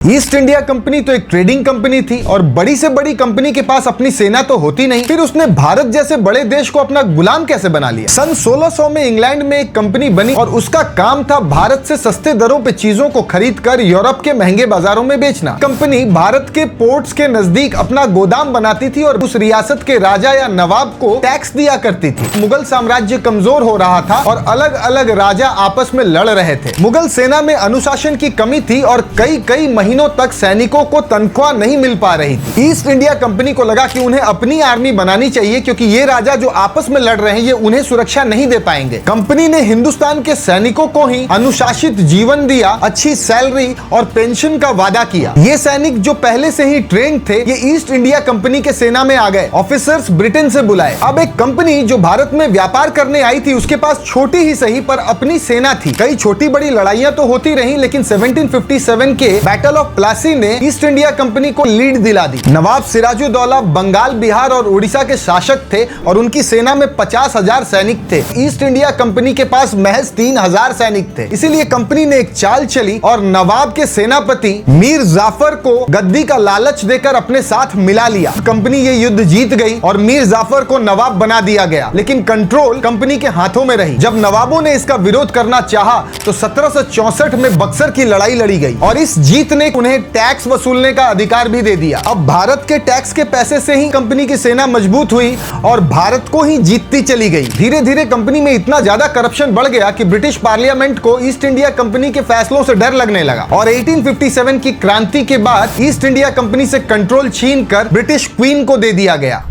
East India company तो एक trading company थी और बड़ी से बड़ी कंपनी के पास अपनी सेना तो होती नहीं, फिर उसने भारत जैसे बड़े देश को अपना गुलाम कैसे बना लिया। सन 1600 में इंग्लैंड में एक कंपनी बनी और उसका काम था भारत से सस्ते दरों पे चीजों को खरीद कर यूरोप के महंगे बाजारों में बेचना। कंपनी भारत के पोर्ट्स के नजदीक अपना गोदाम बनाती थी और उस रियासत के राजा या नवाब को टैक्स दिया करती थी। मुगल साम्राज्य कमजोर हो रहा था और अलग अलग राजा आपस में लड़ रहे थे। मुगल सेना में अनुशासन की कमी थी और कई महीनों तक सैनिकों को तनख्वाह नहीं मिल पा रही थी। ईस्ट इंडिया कंपनी को लगा कि उन्हें अपनी आर्मी बनानी चाहिए क्योंकि ये राजा जो आपस में लड़ रहे हैं ये उन्हें सुरक्षा नहीं दे पाएंगे। कंपनी ने हिंदुस्तान के सैनिकों को ही अनुशासित जीवन दिया, अच्छी सैलरी और पेंशन का वादा किया। ये सैनिक जो पहले से ही ट्रेन थे ये ईस्ट इंडिया कंपनी के सेना में आ गए। ऑफिसर्स ब्रिटेन से बुलाए। अब एक कंपनी जो भारत में व्यापार करने आई थी उसके पास छोटी ही सही पर अपनी सेना थी। कई छोटी बड़ी लड़ाइयां तो होती रही लेकिन 1757 के बैटल ऑफ प्लासी ने ईस्ट इंडिया कंपनी को लीड दिला दी। नवाब सिराजुद्दौला बंगाल, बिहार और उड़ीसा के शासक थे और उनकी सेना में 50,000 सैनिक थे। ईस्ट इंडिया कंपनी के पास महज 3,000 सैनिक थे। इसीलिए कंपनी ने एक चाल चली और नवाब के सेनापति मीर जाफर को गद्दी का लालच देकर अपने साथ मिला लिया। कंपनी ये युद्ध जीत गई और मीर जाफर को नवाब बना दिया गया, लेकिन कंट्रोल कंपनी के हाथों में रही। जब नवाबों ने इसका विरोध करना चाहा तो 1764 में बक्सर की लड़ाई लड़ी गई और इस जीत ने उन्हें टैक्स वसूलने का अधिकार भी दे दिया। अब भारत के टैक्स के पैसे से ही कंपनी की सेना मजबूत हुई और भारत को ही जीतती चली गई। धीरे धीरे कंपनी में इतना ज्यादा करप्शन बढ़ गया कि ब्रिटिश पार्लियामेंट को ईस्ट इंडिया कंपनी के फैसलों से डर लगने लगा और 1857 की क्रांति के बाद ईस्ट इंडिया कंपनी से कंट्रोल छीनकर ब्रिटिश क्वीन को दे दिया गया।